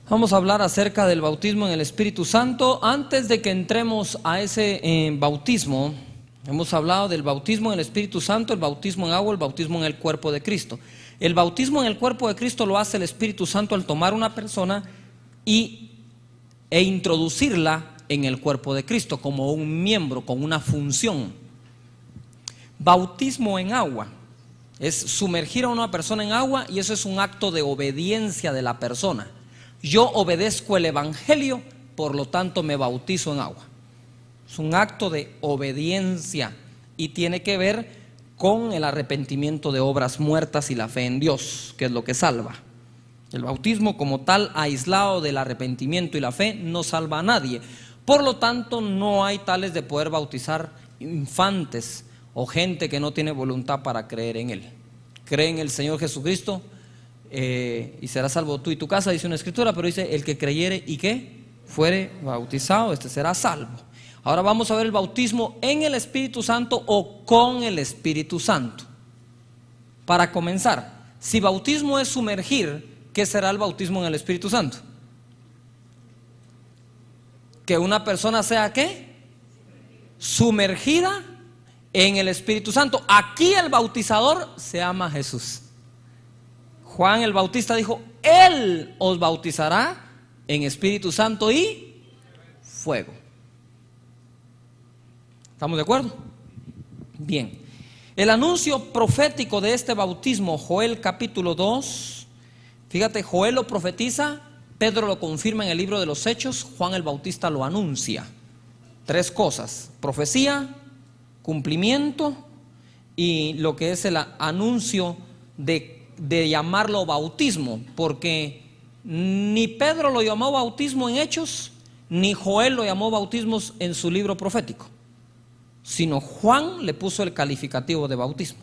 Vamos a hablar acerca del bautismo en el Espíritu Santo. Antes de que entremos a ese bautismo, hemos hablado del bautismo en el Espíritu Santo, el bautismo en agua, el bautismo en el cuerpo de Cristo. El bautismo en el cuerpo de Cristo lo hace el Espíritu Santo al tomar una persona e introducirla en el cuerpo de Cristo como un miembro, con una función. Bautismo en agua es sumergir a una persona en agua, y eso es un acto de obediencia de la persona. Yo obedezco el Evangelio, por lo tanto me bautizo en agua. Es un acto de obediencia y tiene que ver con el arrepentimiento de obras muertas y la fe en Dios, que es lo que salva. El bautismo como tal, aislado del arrepentimiento y la fe, no salva a nadie. Por lo tanto, no hay tales de poder bautizar infantes o gente que no tiene voluntad para creer en Él. Cree en el Señor Jesucristo y será salvo tú y tu casa, dice una escritura, pero dice: el que creyere y que fuere bautizado, este será salvo. Ahora vamos a ver el bautismo en el Espíritu Santo o con el Espíritu Santo. Para comenzar, si bautismo es sumergir, ¿qué será el bautismo en el Espíritu Santo? Que una persona sea ¿qué? Sumergida en el Espíritu Santo. Aquí el bautizador se llama Jesús. Juan el Bautista dijo: Él os bautizará en Espíritu Santo y fuego. ¿Estamos de acuerdo? Bien. El anuncio profético de este bautismo, Joel capítulo 2. Fíjate, Joel lo profetiza, Pedro lo confirma en el libro de los Hechos, Juan el Bautista lo anuncia. Tres cosas: profecía, cumplimiento y lo que es el anuncio de llamarlo bautismo, porque ni Pedro lo llamó bautismo en Hechos, ni Joel lo llamó bautismos en su libro profético, sino Juan le puso el calificativo de bautismo.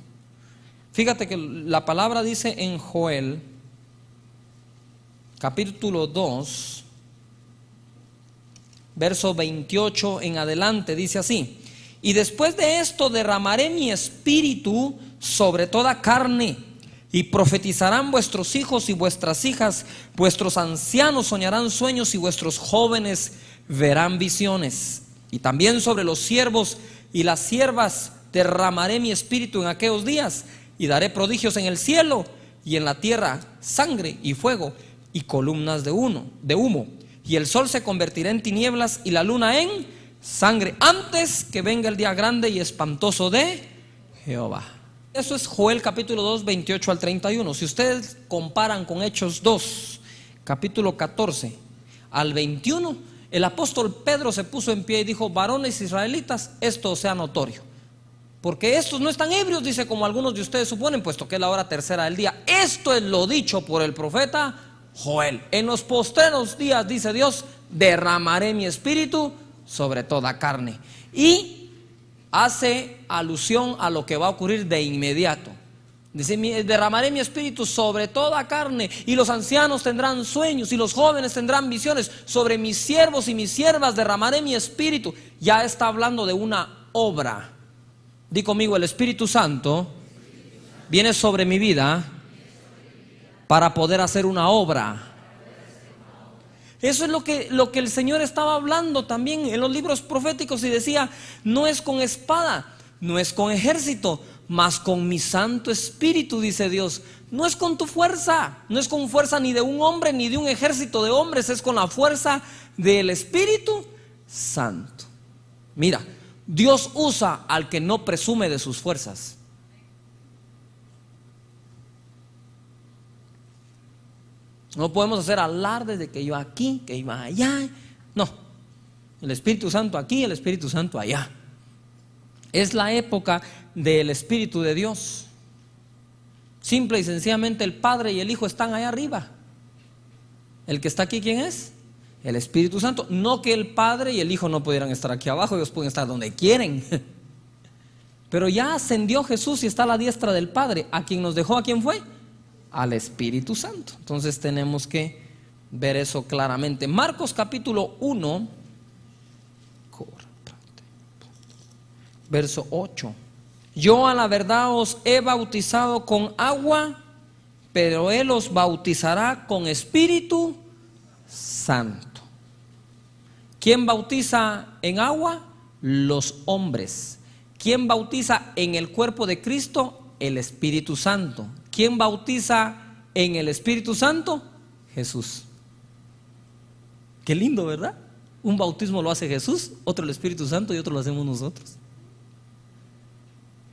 Fíjate que la palabra dice en Joel capítulo 2, verso 28 en adelante, dice así: y después de esto derramaré mi espíritu sobre toda carne, y profetizarán vuestros hijos y vuestras hijas, vuestros ancianos soñarán sueños y vuestros jóvenes verán visiones. Y también sobre los siervos y las siervas derramaré mi espíritu en aquellos días, y daré prodigios en el cielo y en la tierra, sangre y fuego y columnas de humo. Y el sol se convertirá en tinieblas y la luna en sangre, antes que venga el día grande y espantoso de Jehová. Eso es Joel capítulo 2, 28 al 31. Si ustedes comparan con Hechos 2, capítulo 14 al 21, el apóstol Pedro se puso en pie y dijo: varones israelitas, esto sea notorio, porque estos no están ebrios, dice, como algunos de ustedes suponen, puesto que es la hora tercera del día. Esto es lo dicho por el profeta Joel: en los postreros días, dice Dios, derramaré mi espíritu sobre toda carne. Y hace alusión a lo que va a ocurrir de inmediato. Dice: derramaré mi espíritu sobre toda carne, y los ancianos tendrán sueños, y los jóvenes tendrán visiones. Sobre mis siervos y mis siervas derramaré mi espíritu. Ya está hablando de una obra. Di conmigo: el Espíritu Santo viene sobre mi vida para poder hacer una obra. Eso es lo que el Señor estaba hablando también en los libros proféticos, y decía: no es con espada, no es con ejército, mas con mi Santo Espíritu, dice Dios. No es con tu fuerza, no es con fuerza ni de un hombre ni de un ejército de hombres, es con la fuerza del Espíritu Santo. Mira, Dios usa al que no presume de sus fuerzas. No podemos hacer alardes de que iba aquí, que iba allá. No, el Espíritu Santo aquí, el Espíritu Santo allá. Es la época del Espíritu de Dios. Simple y sencillamente el Padre y el Hijo están allá arriba. El que está aquí, ¿quién es? El Espíritu Santo. No que el Padre y el Hijo no pudieran estar aquí abajo, ellos pueden estar donde quieren. Pero ya ascendió Jesús y está a la diestra del Padre. ¿A quien nos dejó? ¿A quién fue? Al Espíritu Santo. Entonces tenemos que ver eso claramente. Marcos capítulo 1, verso 8. Yo a la verdad os he bautizado con agua, pero Él os bautizará con Espíritu Santo. ¿Quién bautiza en agua? Los hombres. ¿Quién bautiza en el cuerpo de Cristo? El Espíritu Santo. ¿Quién bautiza en el Espíritu Santo? Jesús. Qué lindo, ¿verdad? Un bautismo lo hace Jesús, otro el Espíritu Santo y otro lo hacemos nosotros.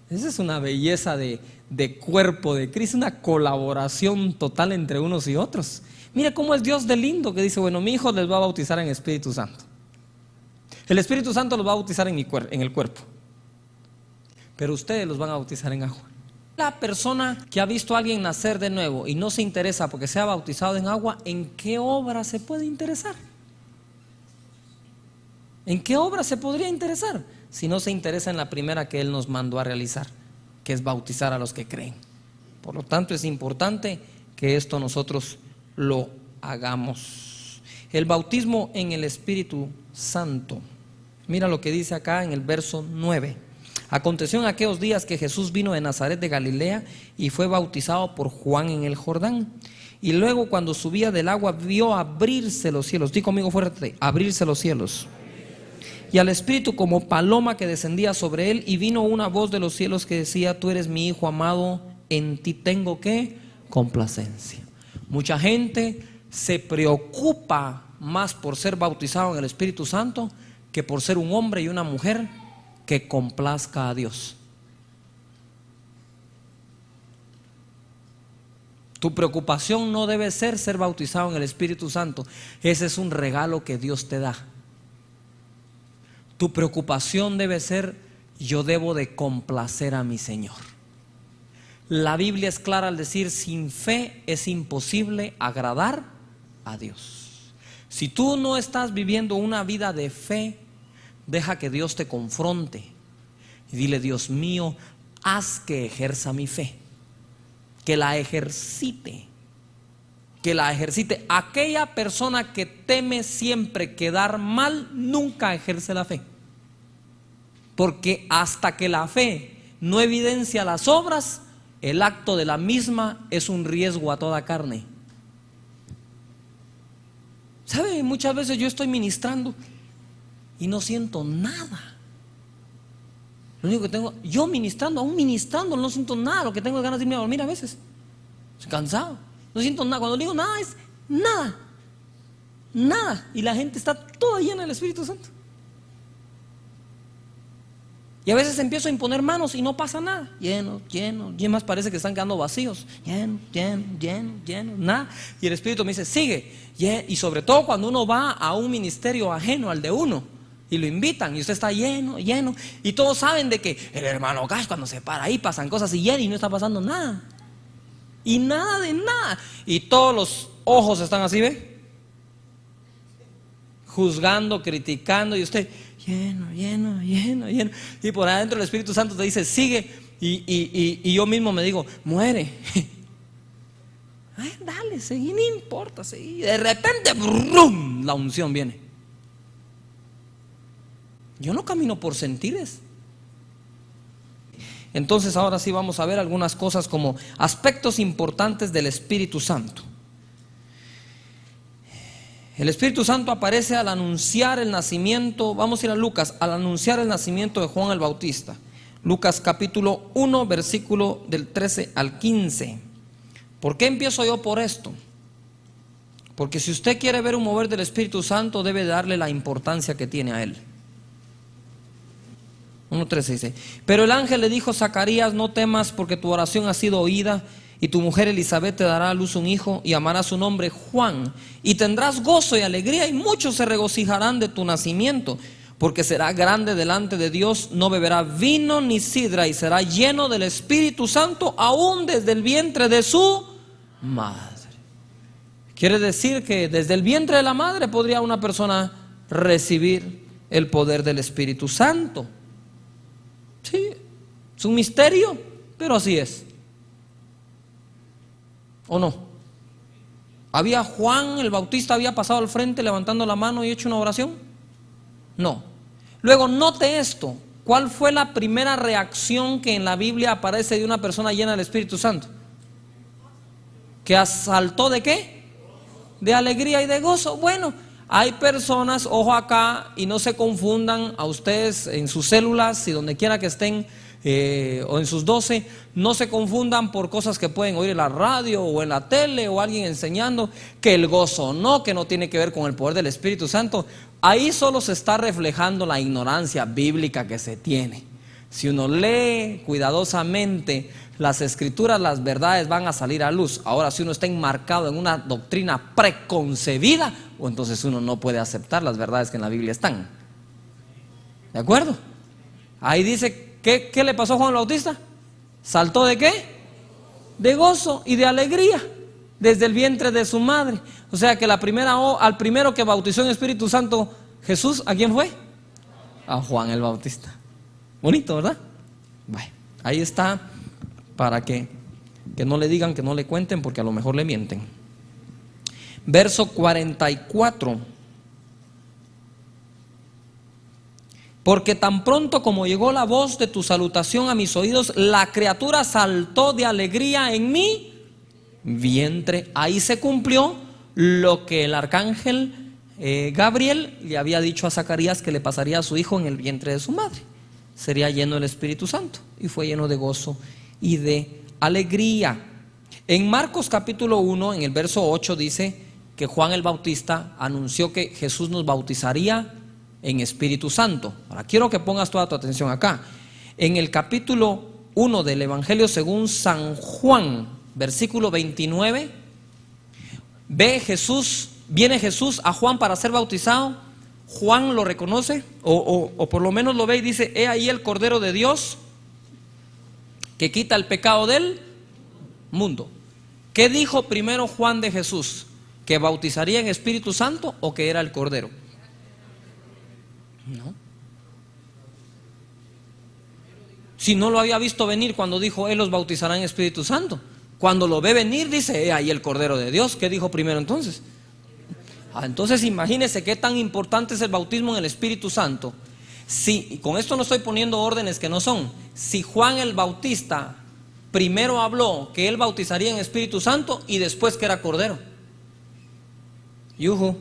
Esa es una belleza de cuerpo de Cristo, una colaboración total entre unos y otros. Mira cómo es Dios de lindo, que dice, bueno, mi hijo les va a bautizar en Espíritu Santo. El Espíritu Santo los va a bautizar en el cuerpo, pero ustedes los van a bautizar en agua. La persona que ha visto a alguien nacer de nuevo y no se interesa porque sea bautizado en agua, ¿en qué obra se puede interesar? ¿En qué obra se podría interesar? Si no se interesa en la primera que Él nos mandó a realizar, que es bautizar a los que creen. Por lo tanto, es importante que esto nosotros lo hagamos. El bautismo en el Espíritu Santo. Mira lo que dice acá en el verso 9. Aconteció en aquellos días que Jesús vino de Nazaret de Galilea y fue bautizado por Juan en el Jordán. Y luego, cuando subía del agua, vio abrirse los cielos. Di conmigo fuerte: abrirse los cielos. Y al Espíritu como paloma que descendía sobre él, y vino una voz de los cielos que decía: tú eres mi Hijo amado, en ti tengo ¿qué? Complacencia. Mucha gente se preocupa más por ser bautizado en el Espíritu Santo que por ser un hombre y una mujer que complazca a Dios. Tu preocupación no debe ser bautizado en el Espíritu Santo. Ese es un regalo que Dios te da. Tu preocupación debe ser: yo debo de complacer a mi Señor. La Biblia es clara al decir: sin fe es imposible agradar a Dios. Si tú no estás viviendo una vida de fe, deja que Dios te confronte y dile: Dios mío, haz que ejerza mi fe, que la ejercite, que la ejercite. Aquella persona que teme siempre quedar mal, nunca ejerce la fe. Porque hasta que la fe no evidencia las obras, el acto de la misma es un riesgo a toda carne. ¿Sabe? Muchas veces yo estoy ministrando y no siento nada. Lo único que tengo, yo ministrando, aún ministrando, no siento nada. Lo que tengo es ganas de irme a dormir a veces. Estoy cansado, no siento nada. Cuando digo nada, es nada. Nada. Y la gente está toda llena del Espíritu Santo. Y a veces empiezo a imponer manos y no pasa nada. Lleno, y más parece que están quedando vacíos. Lleno, nada. Y el Espíritu me dice: sigue. Y sobre todo cuando uno va a un ministerio ajeno al de uno y lo invitan y usted está lleno. Y todos saben de que el hermano Gash, cuando se para ahí, pasan cosas y no está pasando nada. Y nada de nada. Y todos los ojos están así, ¿ve? Juzgando, criticando, y usted lleno. Y por adentro el Espíritu Santo te dice: sigue. Y yo mismo me digo: muere. Ay, dale, seguí, no importa, seguí. De repente, ¡brum!, la unción viene. Yo no camino por sentires. Entonces ahora sí vamos a ver algunas cosas como aspectos importantes del Espíritu Santo. El Espíritu Santo aparece al anunciar el nacimiento. Vamos a ir a Lucas, al anunciar el nacimiento de Juan el Bautista. Lucas capítulo 1, versículo del 13 al 15. ¿Por qué empiezo yo por esto? Porque si usted quiere ver un mover del Espíritu Santo, debe darle la importancia que tiene a él. 1:13 dice: pero el ángel le dijo: Zacarías, no temas, porque tu oración ha sido oída, y tu mujer Elizabeth te dará a luz un hijo, y llamarás su nombre Juan, y tendrás gozo y alegría, y muchos se regocijarán de tu nacimiento, porque será grande delante de Dios, no beberá vino ni sidra, y será lleno del Espíritu Santo aún desde el vientre de su madre. Quiere decir que desde el vientre de la madre podría una persona recibir el poder del Espíritu Santo. Sí, es un misterio, pero así es. ¿O no? ¿Había Juan el Bautista había pasado al frente levantando la mano y hecho una oración? No. Luego note esto: ¿cuál fue la primera reacción que en la Biblia aparece de una persona llena del Espíritu Santo? ¿Que asaltó de qué? de alegría y de gozo. Bueno, hay personas, ojo acá, y no se confundan a ustedes en sus células y donde quiera que estén, o en sus 12, no se confundan por cosas que pueden oír en la radio o en la tele o alguien enseñando, que el gozo no, que no tiene que ver con el poder del Espíritu Santo. Ahí solo se está reflejando la ignorancia bíblica que se tiene. Si uno lee cuidadosamente las escrituras, las verdades van a salir a luz. Ahora, si uno está enmarcado en una doctrina preconcebida, o entonces uno no puede aceptar las verdades que en la Biblia están. ¿De acuerdo? Ahí dice, ¿qué le pasó a Juan el Bautista? ¿Saltó de qué? De gozo y de alegría desde el vientre de su madre. O sea que al primero que bautizó en Espíritu Santo Jesús, ¿a quién fue? A Juan el Bautista. Bonito, ¿verdad? Bueno, ahí está, para que no le digan, que no le cuenten, porque a lo mejor le mienten. Verso 44. Porque tan pronto como llegó la voz de tu salutación a mis oídos, la criatura saltó de alegría en mi vientre. Ahí se cumplió lo que el arcángel Gabriel le había dicho a Zacarías que le pasaría a su hijo en el vientre de su madre. Sería lleno del Espíritu Santo, y fue lleno de gozo y de alegría. En Marcos capítulo 1, en el verso 8, dice que Juan el Bautista anunció que Jesús nos bautizaría en Espíritu Santo. Ahora quiero que pongas toda tu atención acá. En el capítulo 1 del Evangelio según San Juan, versículo 29, viene Jesús a Juan para ser bautizado. Juan lo reconoce, o por lo menos lo ve y dice: he ahí el Cordero de Dios que quita el pecado del mundo. ¿Qué dijo primero Juan de Jesús? ¿Que bautizaría en Espíritu Santo o que era el Cordero? No. Si no lo había visto venir cuando dijo Él los bautizará en Espíritu Santo. Cuando lo ve venir dice: he ahí el Cordero de Dios. ¿Qué dijo primero entonces? Entonces imagínense qué tan importante es el bautismo en el Espíritu Santo. Y con esto no estoy poniendo órdenes que no son. Si Juan el Bautista primero habló que él bautizaría en Espíritu Santo y después que era Cordero. Yuhu.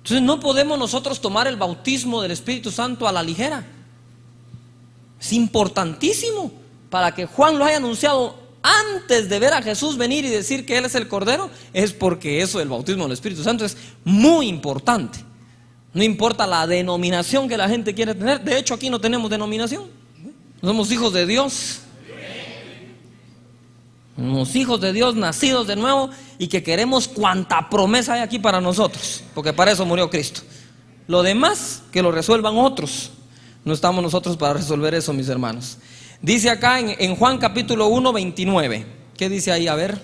Entonces no podemos nosotros tomar el bautismo del Espíritu Santo a la ligera. Es importantísimo para que Juan lo haya anunciado antes de ver a Jesús venir y decir que Él es el Cordero. Es porque eso del bautismo del Espíritu Santo es muy importante. No importa la denominación que la gente quiere tener. De hecho, aquí no tenemos denominación. Somos hijos de Dios. Somos hijos de Dios, nacidos de nuevo, y que queremos cuanta promesa hay aquí para nosotros, porque para eso murió Cristo. Lo demás, que lo resuelvan otros. No estamos nosotros para resolver eso, mis hermanos. Dice acá en Juan capítulo 1, 29. ¿Qué dice ahí? A ver.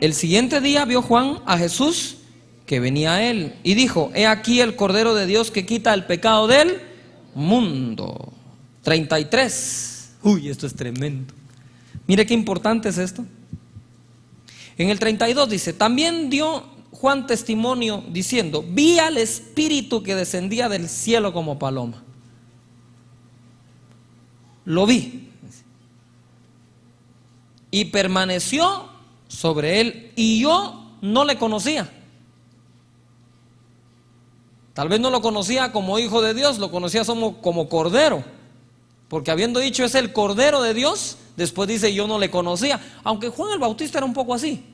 El siguiente día vio Juan a Jesús que venía a él y dijo: he aquí el Cordero de Dios que quita el pecado del mundo. 33. Uy, esto es tremendo. Mire qué importante es esto. En el 32 dice: también dio Juan testimonio diciendo: vi al Espíritu que descendía del cielo como paloma. Lo vi y permaneció sobre él, y yo no le conocía. Tal vez no lo conocía como hijo de Dios, lo conocía como Cordero, porque habiendo dicho es el Cordero de Dios, después dice yo no le conocía. Aunque Juan el Bautista era un poco así.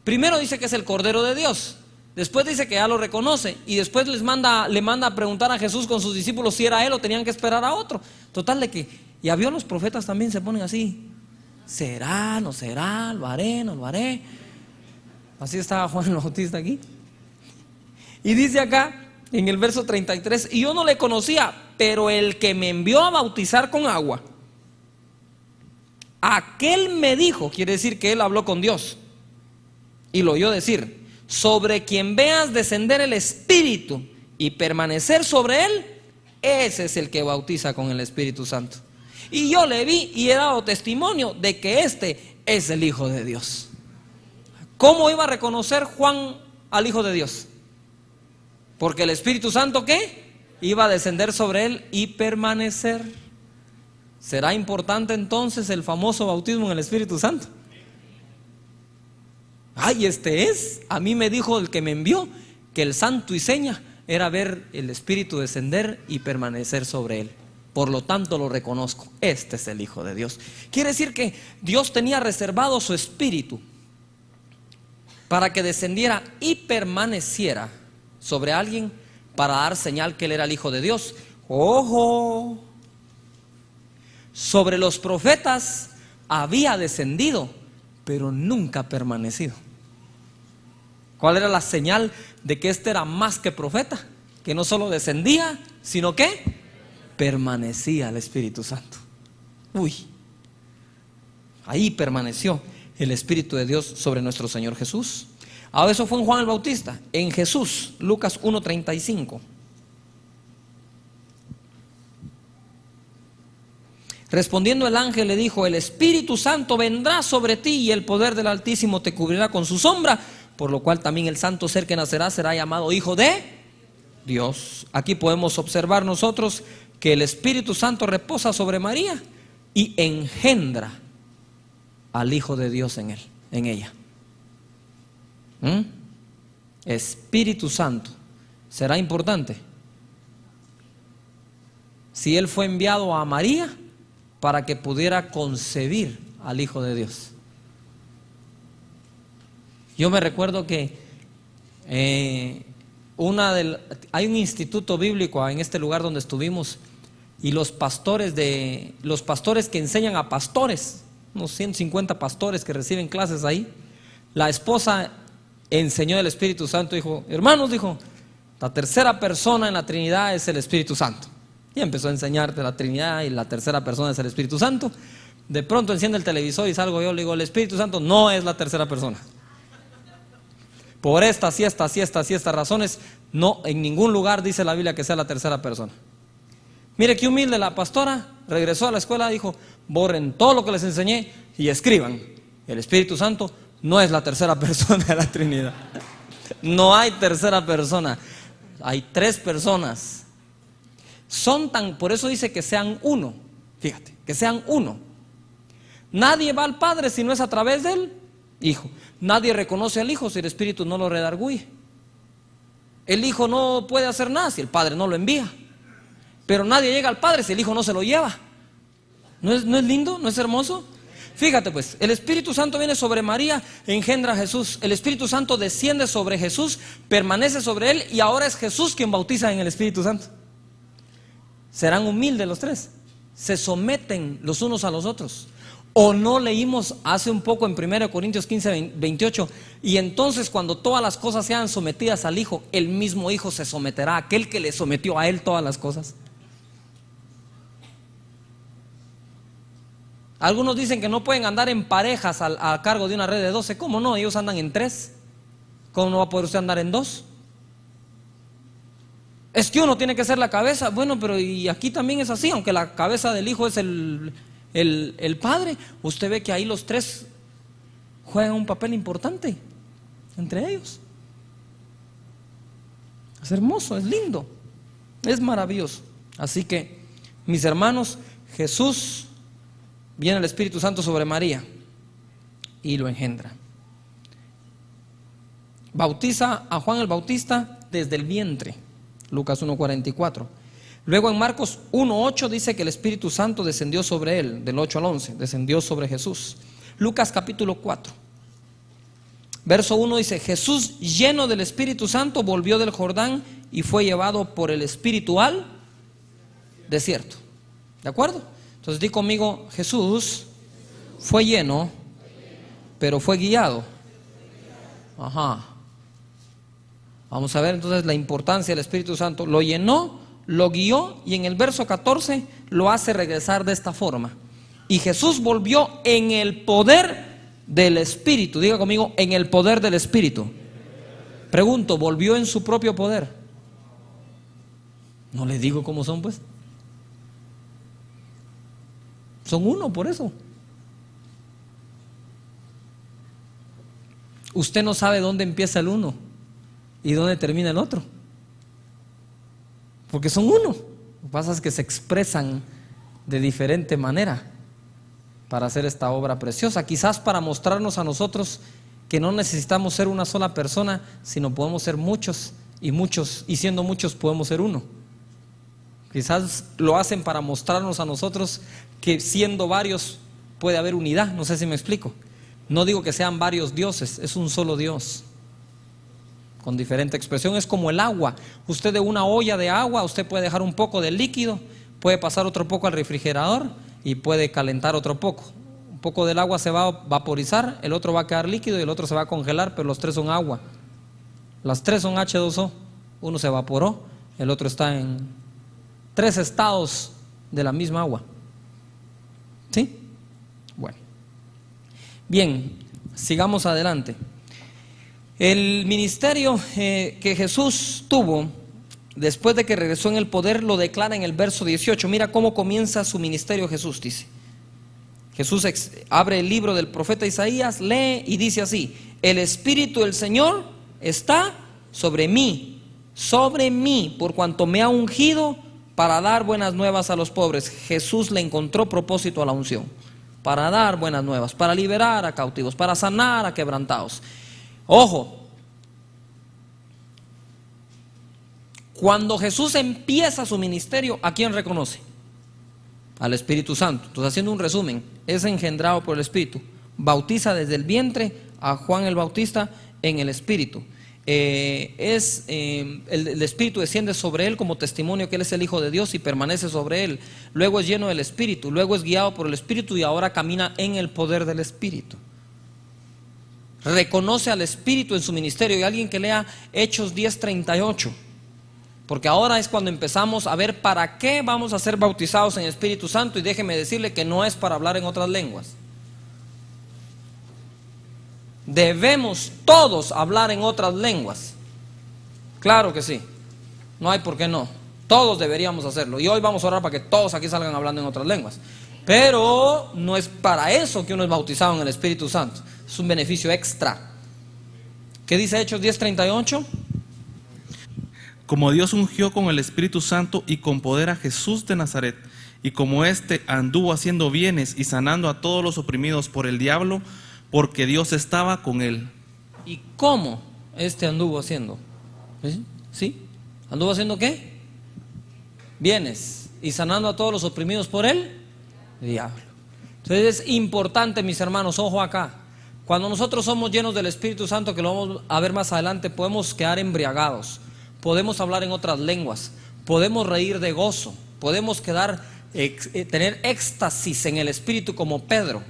Primero dice que es el Cordero de Dios, después dice que ya lo reconoce, y después le manda a preguntar a Jesús con sus discípulos si era él o tenían que esperar a otro. Total de que ya vio, los profetas también se ponen así: ¿será, no será? ¿Lo haré, no lo haré? Así estaba Juan el Bautista aquí. Y dice acá en el verso 33: y yo no le conocía, pero el que me envió a bautizar con agua, aquel me dijo, quiere decir que él habló con Dios y lo oyó decir: sobre quien veas descender el Espíritu y permanecer sobre él, ese es el que bautiza con el Espíritu Santo. Y yo le vi y he dado testimonio de que este es el Hijo de Dios. ¿Cómo iba a reconocer Juan al Hijo de Dios? Porque el Espíritu Santo, ¿qué? Iba a descender sobre él y permanecer. ¿Será importante entonces el famoso bautismo en el Espíritu Santo? ay, este es. A mí me dijo el que me envió que el santo y seña era ver el Espíritu descender y permanecer sobre él. Por lo tanto lo reconozco, este es el Hijo de Dios. Quiere decir que Dios tenía reservado su Espíritu para que descendiera y permaneciera sobre alguien para dar señal que él era el Hijo de Dios. ¡Ojo! Sobre los profetas había descendido, pero nunca permanecido. ¿Cuál era la señal de que este era más que profeta? Que no solo descendía, sino que permanecía el Espíritu Santo. Uy, ahí permaneció el Espíritu de Dios sobre nuestro Señor Jesús. Ahora eso fue en Juan el Bautista. En Jesús, Lucas 1:35. Respondiendo el ángel le dijo: el Espíritu Santo vendrá sobre ti y el poder del Altísimo te cubrirá con su sombra, por lo cual también el santo ser que nacerá será llamado Hijo de Dios. Aquí podemos observar nosotros que el Espíritu Santo reposa sobre María y engendra al Hijo de Dios en él, en ella. Espíritu Santo, ¿será importante? Si él fue enviado a María para que pudiera concebir al Hijo de Dios. Yo me recuerdo que hay un instituto bíblico en este lugar donde estuvimos, y los pastores que enseñan a pastores, unos 150 pastores que reciben clases ahí, la esposa enseñó el Espíritu Santo. Dijo: hermanos, dijo, la tercera persona en la Trinidad es el Espíritu Santo. Y empezó a enseñarte la Trinidad y la tercera persona es el Espíritu Santo. De pronto enciende el televisor y salgo yo, le digo: el Espíritu Santo no es la tercera persona. Por estas y estas razones, no, en ningún lugar dice la Biblia que sea la tercera persona. Mire qué humilde la pastora. Regresó a la escuela y dijo: borren todo lo que les enseñé y escriban: el Espíritu Santo no es la tercera persona de la Trinidad. No hay tercera persona, hay tres personas. Por eso dice que sean uno. Fíjate, que sean uno. Nadie va al Padre si no es a través del Hijo. Nadie reconoce al Hijo si el Espíritu no lo redarguye. El Hijo no puede hacer nada si el Padre no lo envía. Pero nadie llega al Padre si el Hijo no se lo lleva. ¿No es lindo? ¿No es hermoso? Fíjate pues, el Espíritu Santo viene sobre María, engendra a Jesús. El Espíritu Santo desciende sobre Jesús, permanece sobre él, y ahora es Jesús quien bautiza en el Espíritu Santo. Serán humildes los tres, se someten los unos a los otros. ¿O no leímos hace un poco en 1 Corintios 15:28? Y entonces, cuando todas las cosas sean sometidas al Hijo, el mismo Hijo se someterá a aquel que le sometió a él todas las cosas. Algunos dicen que no pueden andar en parejas a cargo de una red de 12. ¿Cómo no? Ellos andan en 3. ¿Cómo no va a poder usted andar en 2? Es que uno tiene que ser la cabeza. Bueno, pero y aquí también es así. Aunque la cabeza del Hijo es el Padre, usted ve que ahí los tres juegan un papel importante entre ellos. Es hermoso, es lindo, es maravilloso. Así que, mis hermanos, Jesús, viene el Espíritu Santo sobre María y lo engendra. Bautiza a Juan el Bautista desde el vientre, Lucas 1:44. Luego en Marcos 1:8 dice que el Espíritu Santo descendió sobre él, del 8 al 11, descendió sobre Jesús. Lucas capítulo 4, verso 1 dice: Jesús, lleno del Espíritu Santo, volvió del Jordán y fue llevado por el Espíritu al desierto. ¿De acuerdo? Entonces di conmigo: Jesús fue lleno, pero fue guiado. Ajá. Vamos a ver entonces la importancia del Espíritu Santo. Lo llenó, lo guió, y en el verso 14 lo hace regresar de esta forma: y Jesús volvió en el poder del Espíritu. Diga conmigo: en el poder del Espíritu. Pregunto, ¿volvió en su propio poder? No les digo cómo son, pues. Son uno, por eso. Usted no sabe dónde empieza el uno y dónde termina el otro, porque son uno. Lo que pasa es que se expresan de diferente manera para hacer esta obra preciosa, quizás para mostrarnos a nosotros que no necesitamos ser una sola persona, sino podemos ser muchos, y siendo muchos podemos ser uno. Quizás lo hacen para mostrarnos a nosotros que siendo varios puede haber unidad. No sé si me explico. No digo que sean varios dioses, es un solo Dios con diferente expresión. Es como el agua. Usted de una olla de agua, usted puede dejar un poco de líquido, puede pasar otro poco al refrigerador y puede calentar otro poco. Un poco del agua se va a vaporizar, el otro va a quedar líquido y el otro se va a congelar, pero los tres son agua. Las tres son H2O. Uno se evaporó, el otro está en 3 estados de la misma agua. ¿Sí? Bueno. Bien, sigamos adelante. El ministerio que Jesús tuvo después de que regresó en el poder lo declara en el verso 18. Mira cómo comienza su ministerio Jesús, dice. Jesús abre el libro del profeta Isaías, lee y dice así: el Espíritu del Señor está sobre mí, por cuanto me ha ungido para dar buenas nuevas a los pobres. Jesús le encontró propósito a la unción, para dar buenas nuevas, para liberar a cautivos, para sanar a quebrantados. Ojo, cuando Jesús empieza su ministerio, ¿a quién reconoce? Al Espíritu Santo. Entonces, haciendo un resumen, es engendrado por el Espíritu, bautiza desde el vientre a Juan el Bautista en el Espíritu. El Espíritu desciende sobre él como testimonio que él es el Hijo de Dios y permanece sobre él. Luego es lleno del Espíritu, luego es guiado por el Espíritu y ahora camina en el poder del Espíritu. Reconoce al Espíritu en su ministerio. Y alguien que lea Hechos 10:38, porque ahora es cuando empezamos a ver para qué vamos a ser bautizados en el Espíritu Santo. Y déjeme decirle que no es para hablar en otras lenguas. Debemos todos hablar en otras lenguas. Claro que sí, no hay por qué no. Todos deberíamos hacerlo. Y hoy vamos a orar para que todos aquí salgan hablando en otras lenguas. Pero no es para eso que uno es bautizado en el Espíritu Santo. Es un beneficio extra. ¿Qué dice Hechos 10:38? Como Dios ungió con el Espíritu Santo y con poder a Jesús de Nazaret, y como éste anduvo haciendo bienes y sanando a todos los oprimidos por el diablo, porque Dios estaba con él. ¿Y cómo este anduvo haciendo? ¿Sí? ¿Anduvo haciendo qué? Bienes y sanando a todos los oprimidos por el diablo. Entonces es importante, mis hermanos, ojo acá. Cuando nosotros somos llenos del Espíritu Santo, que lo vamos a ver más adelante, podemos quedar embriagados, podemos hablar en otras lenguas, podemos reír de gozo, podemos tener éxtasis en el Espíritu como Pedro.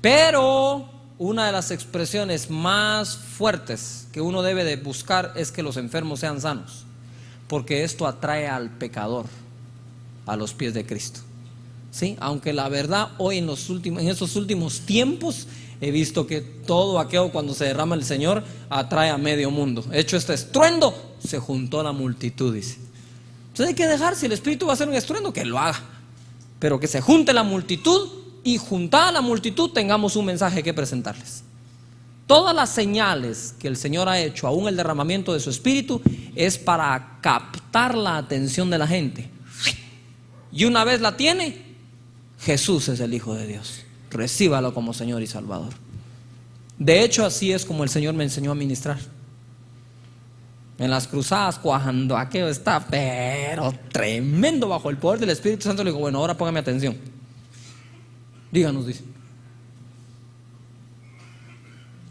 Pero una de las expresiones más fuertes que uno debe de buscar es que los enfermos sean sanos, porque esto atrae al pecador a los pies de Cristo. ¿Sí? Aunque la verdad hoy en estos últimos tiempos he visto que todo aquello cuando se derrama el Señor atrae a medio mundo. Hecho este estruendo, se juntó la multitud, dice. Entonces hay que dejar, si el Espíritu va a hacer un estruendo, que lo haga, pero que se junte la multitud. Y juntada la multitud tengamos un mensaje que presentarles. Todas las señales que el Señor ha hecho, aún el derramamiento de su Espíritu, es para captar la atención de la gente. Y una vez la tiene, Jesús es el Hijo de Dios, recíbalo como Señor y Salvador. De hecho, así es como el Señor me enseñó a ministrar. En las cruzadas, cuando aquello está pero tremendo bajo el poder del Espíritu Santo, le digo, bueno, ahora póngame atención. Díganos, dice.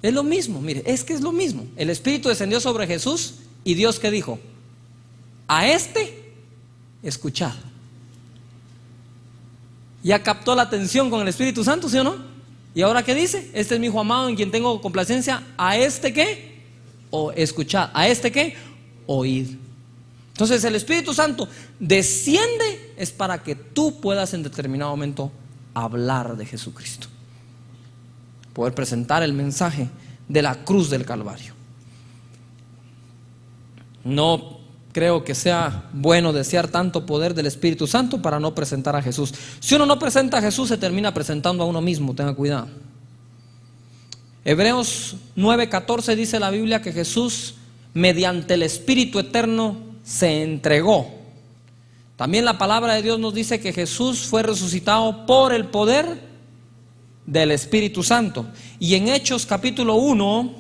Es lo mismo, mire, es que es lo mismo. El Espíritu descendió sobre Jesús y Dios, ¿qué dijo? A este escuchad. Ya captó la atención con el Espíritu Santo, ¿sí o no? Y ahora, ¿qué dice? Este es mi Hijo amado en quien tengo complacencia. A este, ¿qué? O escuchad. A este, ¿qué? Oíd. Entonces el Espíritu Santo desciende es para que tú puedas en determinado momento hablar de Jesucristo, poder presentar el mensaje de la cruz del Calvario. No creo que sea bueno desear tanto poder del Espíritu Santo para no presentar a Jesús. Si uno no presenta a Jesús, se termina presentando a uno mismo, tenga cuidado. Hebreos 9:14 dice la Biblia que Jesús, mediante el Espíritu eterno, se entregó. También la palabra de Dios nos dice que Jesús fue resucitado por el poder del Espíritu Santo. Y en Hechos capítulo 1,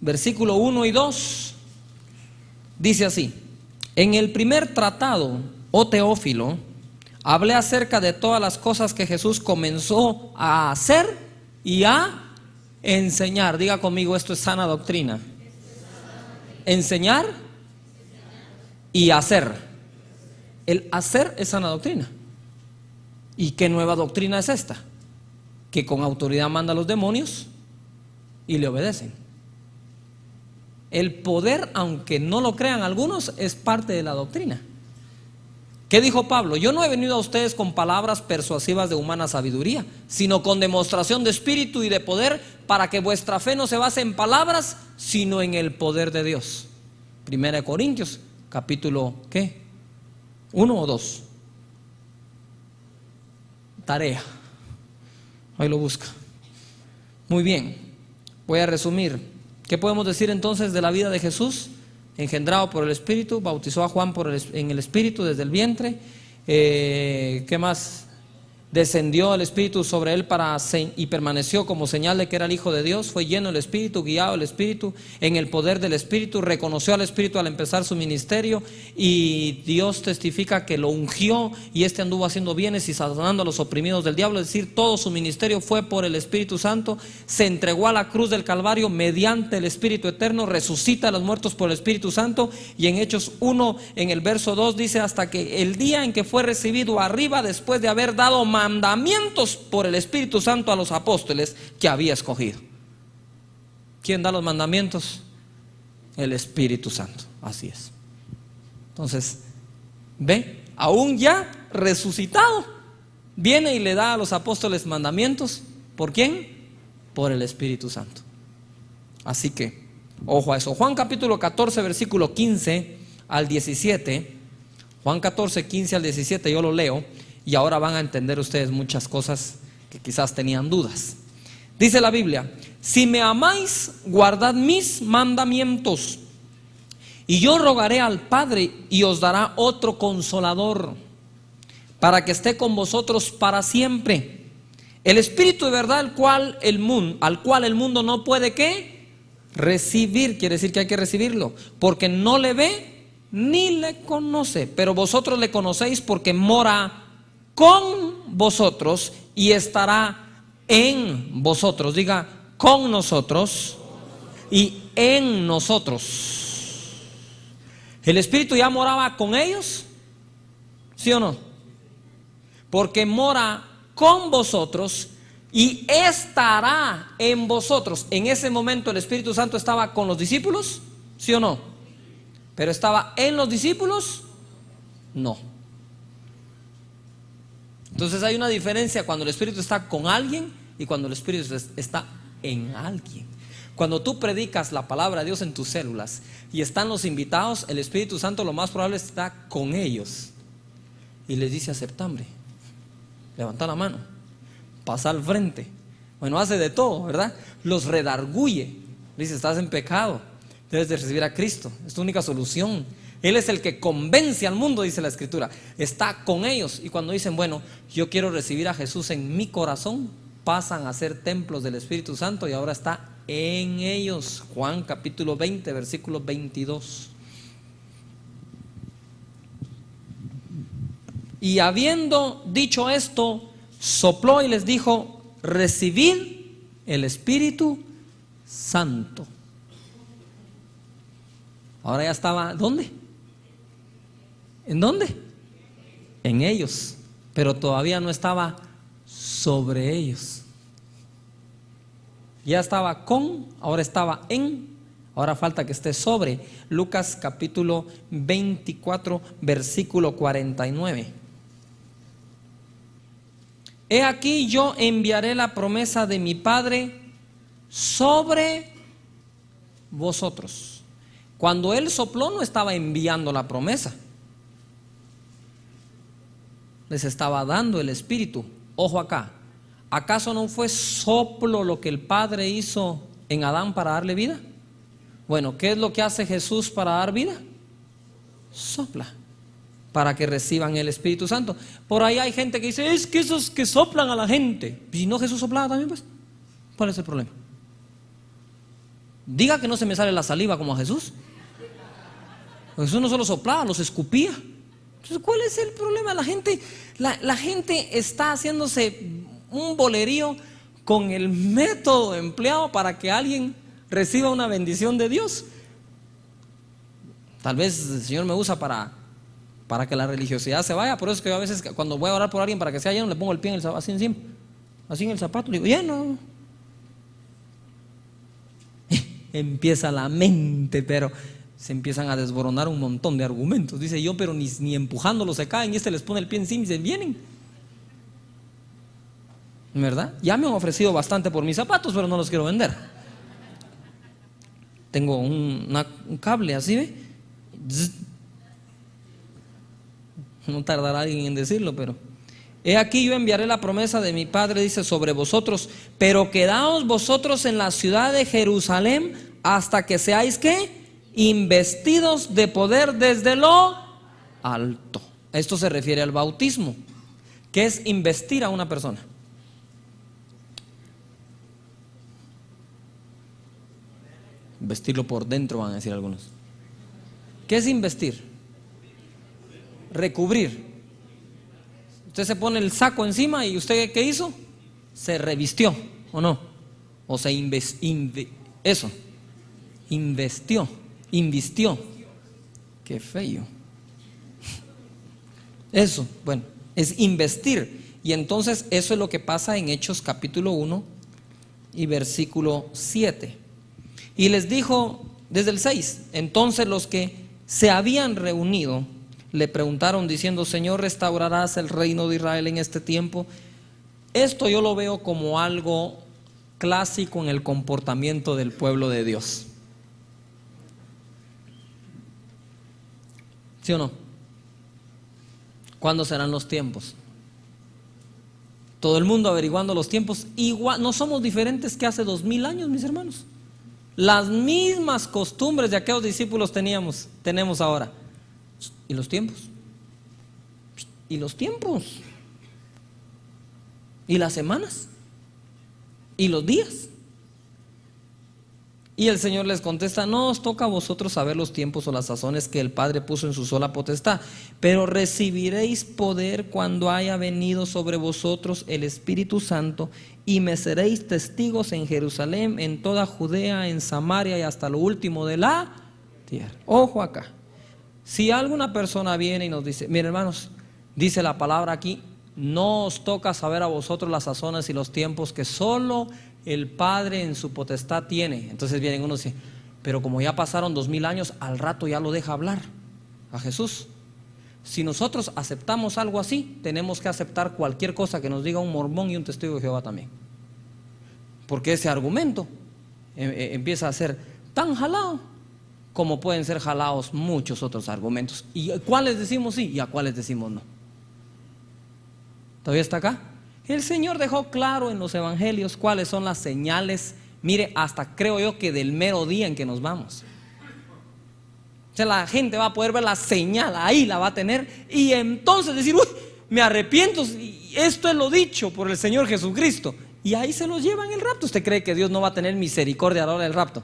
versículo 1 y 2, dice así: en el primer tratado, oh Teófilo, hablé acerca de todas las cosas que Jesús comenzó a hacer y a enseñar. Diga conmigo, esto es sana doctrina. Enseñar y hacer. El hacer es sana doctrina. ¿Y qué nueva doctrina es esta? Que con autoridad manda a los demonios y le obedecen. El poder, aunque no lo crean algunos, es parte de la doctrina. ¿Qué dijo Pablo? Yo no he venido a ustedes con palabras persuasivas de humana sabiduría, sino con demostración de espíritu y de poder, para que vuestra fe no se base en palabras, sino en el poder de Dios. 1 Corintios, capítulo, ¿qué? 1 o 2. Tarea. Ahí lo busca. Muy bien, voy a resumir. ¿Qué podemos decir entonces de la vida de Jesús? Engendrado por el Espíritu, bautizó a Juan en el Espíritu desde el vientre. ¿Qué más? Descendió el Espíritu sobre él y permaneció como señal de que era el Hijo de Dios. Fue lleno del Espíritu, guiado del Espíritu, en el poder del Espíritu. Reconoció al Espíritu al empezar su ministerio, y Dios testifica que lo ungió, y este anduvo haciendo bienes y sanando a los oprimidos del diablo. Es decir, todo su ministerio fue por el Espíritu Santo. Se entregó a la cruz del Calvario mediante el Espíritu eterno. Resucita a los muertos por el Espíritu Santo. Y en Hechos 1, en el verso 2, dice: hasta que el día en que fue recibido arriba, después de haber dado mandamientos por el Espíritu Santo a los apóstoles que había escogido. ¿Quién da los mandamientos? El Espíritu Santo. Así es. Entonces, ve, aún ya resucitado, viene y le da a los apóstoles mandamientos. ¿Por quién? Por el Espíritu Santo. Así que, ojo a eso. Juan capítulo 14, versículo 15 al 17. Juan 14, 15 al 17, yo lo leo. Y ahora van a entender ustedes muchas cosas que quizás tenían dudas. Dice la Biblia: si me amáis, guardad mis mandamientos. Y yo rogaré al Padre, y os dará otro consolador, para que esté con vosotros para siempre. El Espíritu de verdad, al cual el mundo no puede, ¿qué? Recibir. Quiere decir que hay que recibirlo, porque no le ve ni le conoce. Pero vosotros le conocéis, porque mora con vosotros y estará en vosotros. Diga, con nosotros y en nosotros. ¿El Espíritu ya moraba con ellos? ¿Sí o no? Porque mora con vosotros y estará en vosotros. En ese momento el Espíritu Santo estaba con los discípulos, ¿sí o no? Pero estaba en los discípulos, no. Entonces hay una diferencia cuando el Espíritu está con alguien y cuando el Espíritu está en alguien. Cuando tú predicas la palabra de Dios en tus células y están los invitados, el Espíritu Santo lo más probable está con ellos y les dice: aceptambre, levanta la mano, pasa al frente. Bueno, hace de todo, ¿verdad? Los redarguye, dice: estás en pecado, debes de recibir a Cristo, es tu única solución. Él es el que convence al mundo, dice la Escritura. Está con ellos. Y cuando dicen: bueno, yo quiero recibir a Jesús en mi corazón, pasan a ser templos del Espíritu Santo y ahora está en ellos. Juan capítulo 20, versículo 22. Y habiendo dicho esto, sopló y les dijo: recibid el Espíritu Santo. Ahora ya estaba, ¿dónde? ¿En dónde? En ellos, pero todavía no estaba sobre ellos. Ya estaba con, ahora estaba en, ahora falta que esté sobre. Lucas capítulo 24, versículo 49. He aquí yo enviaré la promesa de mi Padre sobre vosotros. Cuando Él sopló, no estaba enviando la promesa, les estaba dando el Espíritu. Ojo acá, ¿acaso no fue soplo lo que el Padre hizo en Adán para darle vida? Bueno, ¿qué es lo que hace Jesús para dar vida? Sopla. para que reciban el Espíritu Santo. Por ahí hay gente que dice, es que esos que soplan a la gente. ¿Y no Jesús soplaba también, pues? ¿Cuál es el problema? Diga que no se me sale la saliva como a Jesús. Jesús no solo soplaba, los escupía. Entonces, ¿cuál es el problema? La gente está haciéndose un bolerío con el método empleado para que alguien reciba una bendición de Dios. Tal vez el Señor me usa para que la religiosidad se vaya. Por eso es que yo a veces cuando voy a orar por alguien para que sea lleno, le pongo el pie en el zapato, así encima, así en el zapato, le digo, lleno. Empieza la mente, pero se empiezan a desboronar un montón de argumentos. Dice yo, pero ni empujándolo se caen, y les pone el pie encima y se vienen. ¿Verdad? Ya me han ofrecido bastante por mis zapatos, pero no los quiero vender. Tengo un cable así, ¿ve? No tardará alguien en decirlo, pero he aquí yo enviaré la promesa de mi Padre, dice, sobre vosotros, pero quedaos vosotros en la ciudad de Jerusalén hasta que seáis, ¿qué? Investidos de poder desde lo alto. Esto se refiere al bautismo, que es investir a una persona. Investirlo por dentro, van a decir algunos. ¿Qué es investir? Recubrir. Usted se pone el saco encima y usted ¿qué hizo? Se revistió, ¿o no? O se invistió. Qué feo. Eso, bueno, es investir. Y entonces eso es lo que pasa en Hechos capítulo 1 y versículo 7. Y les dijo desde el 6, entonces los que se habían reunido le preguntaron diciendo, Señor, ¿restaurarás el reino de Israel en este tiempo? Esto yo lo veo como algo clásico en el comportamiento del pueblo de Dios. ¿Sí o no? ¿Cuándo serán los tiempos? Todo el mundo averiguando los tiempos. Igual, no somos diferentes que hace 2000 años, mis hermanos. Las mismas costumbres de aquellos discípulos tenemos ahora. ¿Y los tiempos? ¿Y los tiempos? ¿Y las semanas? ¿Y los días? Y el Señor les contesta, no os toca a vosotros saber los tiempos o las sazones que el Padre puso en su sola potestad, pero recibiréis poder cuando haya venido sobre vosotros el Espíritu Santo, y me seréis testigos en Jerusalén, en toda Judea, en Samaria y hasta lo último de la tierra. Ojo acá. Si alguna persona viene y nos dice, miren hermanos, dice la palabra aquí, no os toca saber a vosotros las sazones y los tiempos que solo el Padre en su potestad tiene. Entonces vienen unos y dicen, pero como ya pasaron 2000 años, al rato ya lo deja hablar a Jesús. Si nosotros aceptamos algo así, tenemos que aceptar cualquier cosa que nos diga un mormón y un testigo de Jehová también. Porque ese argumento empieza a ser tan jalado como pueden ser jalados muchos otros argumentos. ¿Y a cuáles decimos sí y a cuáles decimos no? ¿Todavía está acá? El Señor dejó claro en los evangelios cuáles son las señales. Mire, hasta creo yo que del mero día en que nos vamos. O sea, la gente va a poder ver la señal, ahí la va a tener, y entonces decir, uy, me arrepiento, y esto es lo dicho por el Señor Jesucristo. Y ahí se los lleva en el rapto. ¿Usted cree que Dios no va a tener misericordia a la hora del rapto?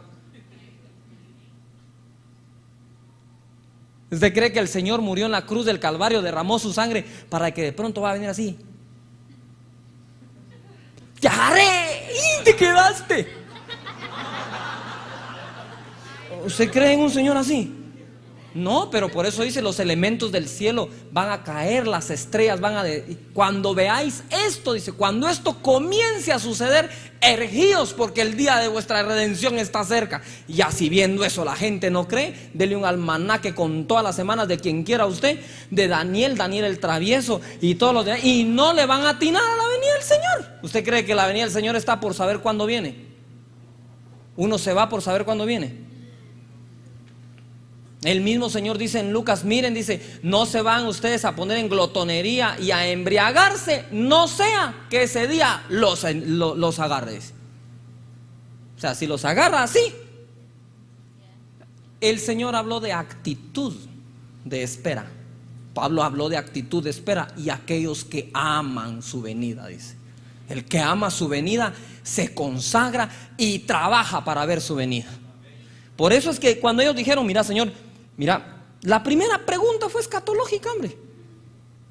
¿Usted cree que el Señor murió en la cruz del Calvario, derramó su sangre para que de pronto va a venir así? ¡Te agarré! ¡Y te quedaste! ¿Usted cree en un Señor así? No, pero por eso dice, los elementos del cielo van a caer, las estrellas van a... Cuando veáis esto, dice, cuando esto comience a suceder, ergíos, porque el día de vuestra redención está cerca. Y así viendo eso la gente no cree, dele un almanaque con todas las semanas de quien quiera usted, de Daniel el travieso y todos los demás, y no le van a atinar a la venida del Señor. ¿Usted cree que la venida del Señor está por saber cuándo viene? Uno se va por saber cuándo viene. El mismo Señor dice en Lucas, miren, dice, no se van ustedes a poner en glotonería y a embriagarse, no sea que ese día los agarre. O sea, si los agarra así. El Señor habló de actitud de espera. Pablo habló de actitud de espera. Y aquellos que aman su venida, dice. El que ama su venida se consagra y trabaja para ver su venida. Por eso es que cuando ellos dijeron, mira Señor, mira, la primera pregunta fue escatológica, hombre.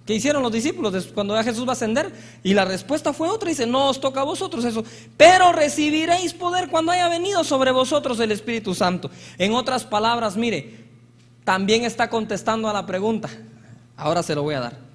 ¿Qué hicieron los discípulos cuando ya Jesús va a ascender? Y la respuesta fue otra, dice, no os toca a vosotros eso, pero recibiréis poder cuando haya venido sobre vosotros el Espíritu Santo. En otras palabras, mire, también está contestando a la pregunta. Ahora se lo voy a dar.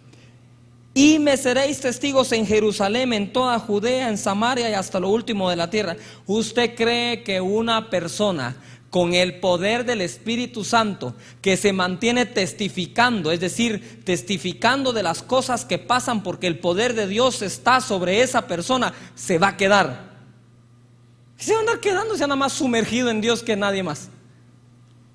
Y me seréis testigos en Jerusalén, en toda Judea, en Samaria y hasta lo último de la tierra. ¿Usted cree que una persona con el poder del Espíritu Santo, que se mantiene testificando, es decir, testificando de las cosas que pasan porque el poder de Dios está sobre esa persona, se va a quedar? Se va a andar quedándose nada más sumergido en Dios que nadie más.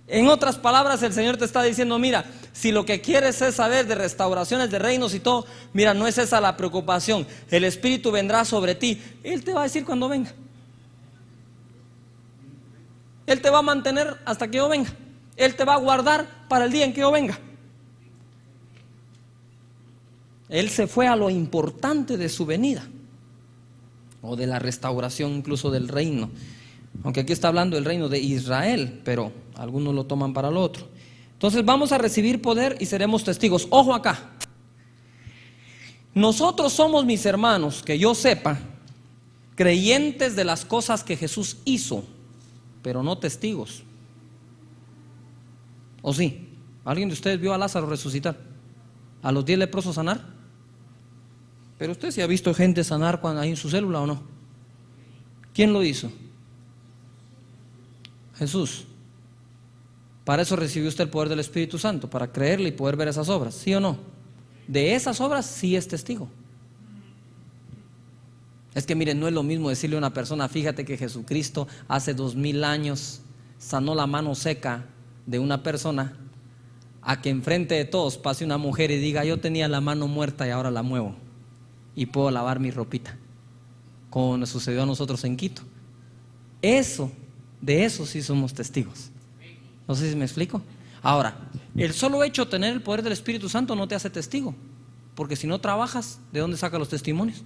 En otras palabras, el Señor te está diciendo, mira, si lo que quieres es saber de restauraciones de reinos y todo, mira, no es esa la preocupación. El Espíritu vendrá sobre ti. Él te va a decir cuando venga. Él te va a mantener hasta que yo venga. Él te va a guardar para el día en que yo venga. Él se fue a lo importante de su venida, o de la restauración incluso del reino. Aunque aquí está hablando del reino de Israel, pero algunos lo toman para lo otro. Entonces vamos a recibir poder y seremos testigos. Ojo acá. Nosotros somos, mis hermanos, que yo sepa, creyentes de las cosas que Jesús hizo, pero no testigos. ¿O sí? ¿Alguien de ustedes vio a Lázaro resucitar? ¿A los 10 leprosos sanar? Pero usted sí ha visto gente sanar cuando hay en su célula, ¿o no? ¿Quién lo hizo? Jesús. Para eso recibió usted el poder del Espíritu Santo, para creerle y poder ver esas obras, ¿sí o no? De esas obras sí es testigo. Es que miren, no es lo mismo decirle a una persona, fíjate que Jesucristo hace 2000 años sanó la mano seca de una persona, a que enfrente de todos pase una mujer y diga, yo tenía la mano muerta y ahora la muevo y puedo lavar mi ropita, como nos sucedió a nosotros en Quito. Eso, de eso sí somos testigos. No sé si me explico. Ahora, el solo hecho de tener el poder del Espíritu Santo no te hace testigo, porque si no trabajas, ¿de dónde saca los testimonios?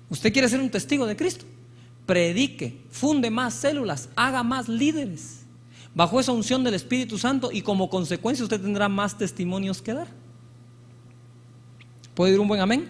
Usted quiere ser un testigo de Cristo, predique, funde más células, haga más líderes bajo esa unción del Espíritu Santo, y como consecuencia usted tendrá más testimonios que dar. ¿Puede ir un buen amén?